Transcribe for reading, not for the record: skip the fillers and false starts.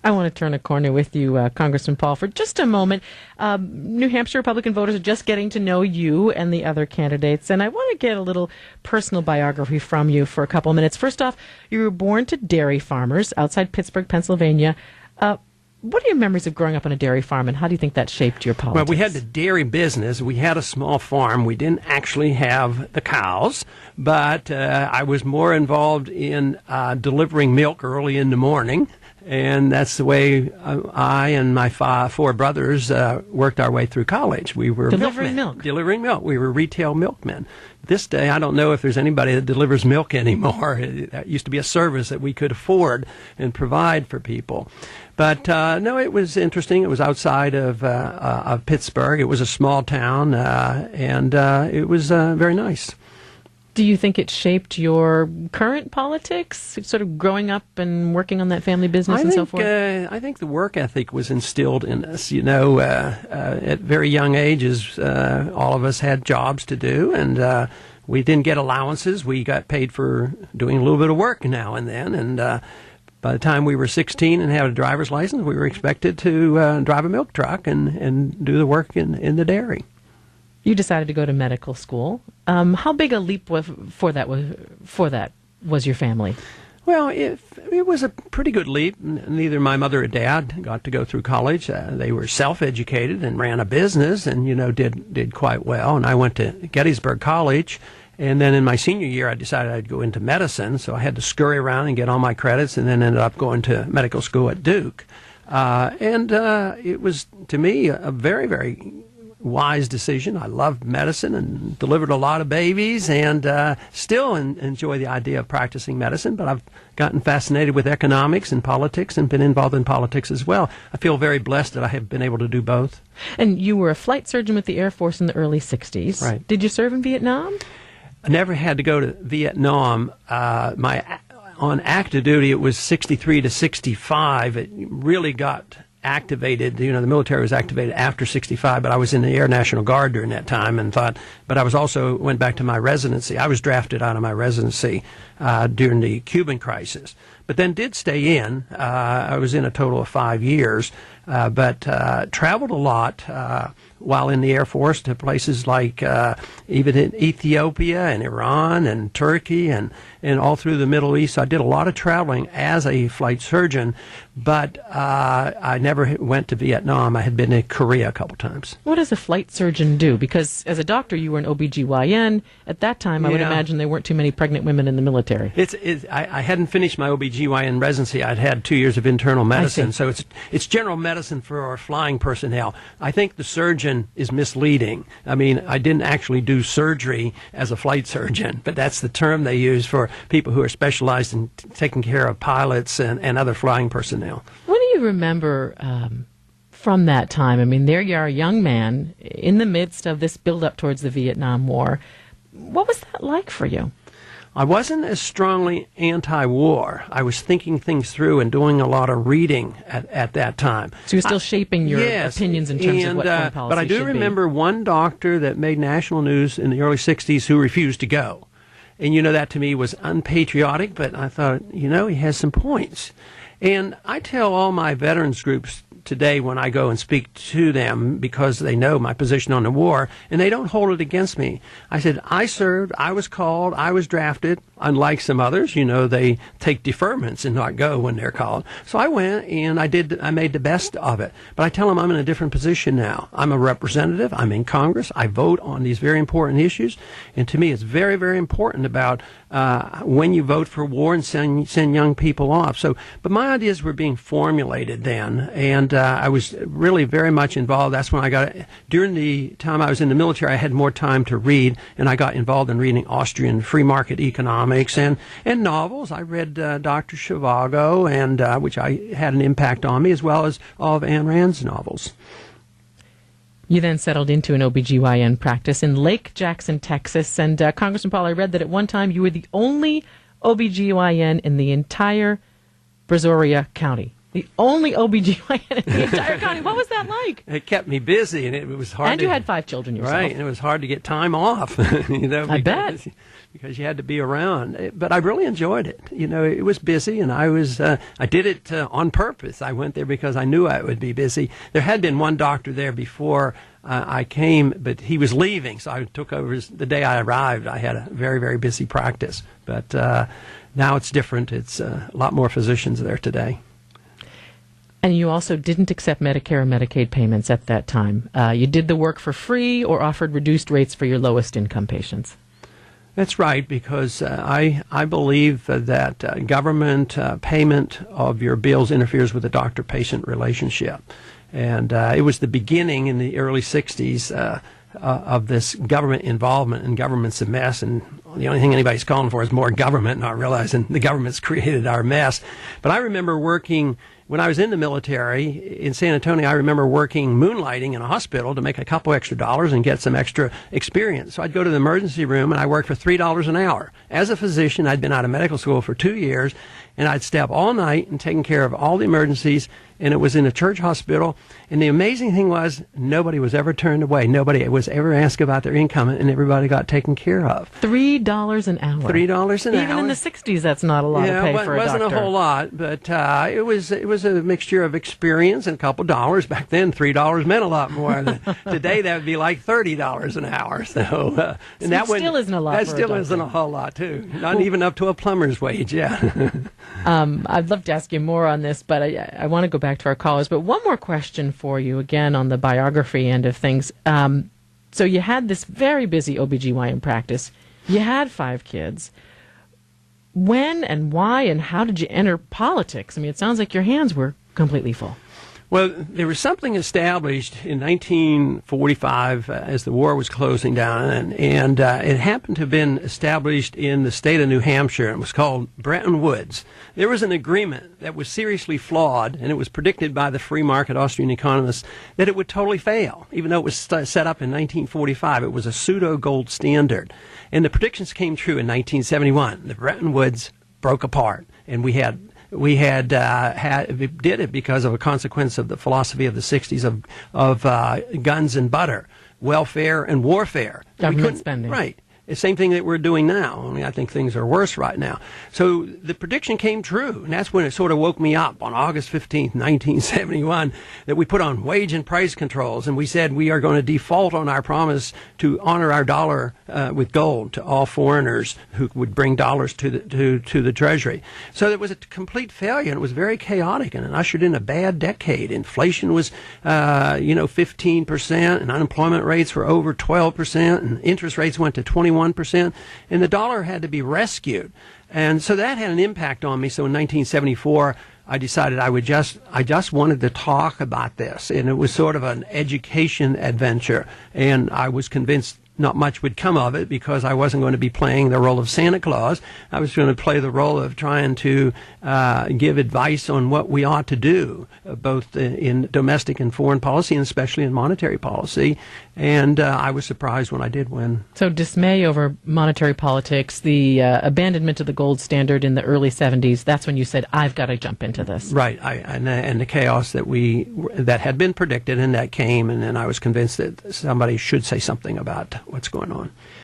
I want to turn a corner with you, Congressman Paul, for just a moment. New Hampshire Republican voters are just getting to know you and the other candidates, and I want to get a little personal biography from you for a couple of minutes. First off, you were born to dairy farmers outside Pittsburgh, Pennsylvania. What are your memories of growing up on a dairy farm, and how do you think that shaped your politics? Well, we had the dairy business. We had a small farm. We didn't actually have the cows, but I was more involved in delivering milk early in the morning. And that's the way I and my four brothers worked our way through college. We were delivering milk. Delivering milk. We were retail milkmen. This day, I don't know if there's anybody that delivers milk anymore. That used to be a service that we could afford and provide for people. But no, it was interesting. It was outside of Pittsburgh. It was a small town, and it was very nice. Do you think it shaped your current politics, sort of growing up and working on that family business and so forth? I think the work ethic was instilled in us. You know, at very young ages, all of us had jobs to do, and we didn't get allowances. We got paid for doing a little bit of work now and then, and by the time we were 16 and had a driver's license, we were expected to drive a milk truck and do the work in the dairy. You decided to go to medical school. How big a leap for that was your family? Well, it was a pretty good leap. Neither my mother or dad got to go through college. They were self-educated and ran a business, and did quite well. And I went to Gettysburg College, and then in my senior year, I decided I'd go into medicine. So I had to scurry around and get all my credits, and then ended up going to medical school at Duke. And it was, to me, a very, very wise decision. I loved medicine and delivered a lot of babies, and still enjoy the idea of practicing medicine, but I've gotten fascinated with economics and politics and been involved in politics as well. I feel very blessed that I have been able to do both. And you were a flight surgeon with the Air Force in the early 60s. Right. Did you serve in Vietnam? I never had to go to Vietnam. On active duty, it was 63 to 65. It really got activated. The military was activated after 65, but I was in the Air National Guard during that time but I went back to my residency. I was drafted out of my residency during the Cuban crisis, but then did stay in. I was in a total of 5 years, but traveled a lot while in the Air Force to places like even in Ethiopia and Iran and Turkey and all through the Middle East. I did a lot of traveling as a flight surgeon, but I never went to Vietnam. I had been to Korea a couple times. What does a flight surgeon do? Because as a doctor, you were an OBGYN. At that time, I would imagine there weren't too many pregnant women in the military. I hadn't finished my OBGYN residency. I'd had 2 years of internal medicine, so it's general medicine for our flying personnel. I think the surgeon is misleading. I mean, I didn't actually do surgery as a flight surgeon, but that's the term they use for people who are specialized in taking care of pilots and other flying personnel. What do you remember from that time? I mean, there you are, a young man in the midst of this build-up towards the Vietnam War. What was that like for you? I wasn't as strongly anti-war. I was thinking things through and doing a lot of reading at that time. So you're still shaping your opinions in terms of what foreign policy but I do remember one doctor that made national news in the early 60s who refused to go. And, that to me was unpatriotic, but I thought, he has some points. And I tell all my veterans groups today when I go and speak to them, because they know my position on the war, and they don't hold it against me. I said, I served, I was called, I was drafted. Unlike some others, they take deferments and not go when they're called. So I went and I made the best of it. But I tell them I'm in a different position now. I'm a representative. I'm in Congress. I vote on these very important issues. And to me, it's very, very important about when you vote for war and send young people off. But my ideas were being formulated then, and I was really very much involved. That's when during the time I was in the military, I had more time to read, and I got involved in reading Austrian free market economics and novels. I read Dr. Zhivago, and which had an impact on me, as well as all of Ayn Rand's novels. You then settled into an OBGYN practice in Lake Jackson, Texas. And Congressman Paul, I read that at one time you were the only OBGYN in the entire Brazoria County. The only OBGYN in the entire county. What was that like? It kept me busy, and it was hard. And you had 5 children yourself. Right, and it was hard to get time off. I bet. Because you had to be around. But I really enjoyed it. It was busy, and I did it on purpose. I went there because I knew I would be busy. There had been one doctor there before I came, but he was leaving, so I took over the day I arrived. I had a very, very busy practice. But now it's different. It's a lot more physicians there today. And you also didn't accept Medicare or Medicaid payments at that time. You did the work for free or offered reduced rates for your lowest income patients. That's right, because I believe that government payment of your bills interferes with the doctor-patient relationship. And it was the beginning in the early 60s of this government involvement, and government's a mess, and the only thing anybody's calling for is more government, not realizing the government's created our mess. But I remember working, when I was in the military in San Antonio, I remember working moonlighting in a hospital to make a couple extra dollars and get some extra experience. So I'd go to the emergency room, and I worked for $3 an hour. As a physician, I'd been out of medical school for 2 years, and I'd stay up all night and taking care of all the emergencies, and it was in a church hospital. And the amazing thing was, nobody was ever turned away. Nobody was ever asked about their income, and everybody got taken care of. $3 an hour. $3 an hour. Even in the 60s, that's not a lot to pay for a doctor. It wasn't a whole lot, but it was a mixture of experience and a couple dollars. Back then, $3 meant a lot more. Today, that would be like $30 an hour. So, and that still isn't a lot. That still isn't a whole lot, too. Not even up to a plumber's wage, yeah. I'd love to ask you more on this, but I want to go back to our callers. But one more question for you, again, on the biography end of things. So you had this very busy OBGYN practice. You had 5 kids. When and why and how did you enter politics? I mean, it sounds like your hands were completely full. Well, there was something established in 1945 as the war was closing down, and it happened to have been established in the state of New Hampshire, and it was called Bretton Woods. There was an agreement that was seriously flawed, and it was predicted by the free market Austrian economists that it would totally fail. Even though it was set up in 1945, it was a pseudo-gold standard. And the predictions came true in 1971. The Bretton Woods broke apart, and we did it because of a consequence of the philosophy of the 60s of guns and butter, welfare and warfare. Government spending. Right. The same thing that we're doing now, only I think things are worse right now. So the prediction came true, and that's when it sort of woke me up on August 15th, 1971, that we put on wage and price controls, and we said we are going to default on our promise to honor our dollar with gold to all foreigners who would bring dollars to the Treasury. So it was a complete failure, and it was very chaotic, and it ushered in a bad decade. Inflation was, 15%, and unemployment rates were over 12%, and interest rates went to 21%, and the dollar had to be rescued. And so that had an impact on me. So in 1974, I decided I just wanted to talk about this, and it was sort of an education adventure, and I was convinced not much would come of it because I wasn't going to be playing the role of Santa Claus. I was going to play the role of trying to give advice on what we ought to do, both in domestic and foreign policy, and especially in monetary policy. And I was surprised when I did win. So dismay over monetary politics, the abandonment of the gold standard in the early 70s, that's when you said, I've got to jump into this. Right. And the chaos that had been predicted and that came, and then I was convinced that somebody should say something about what's going on.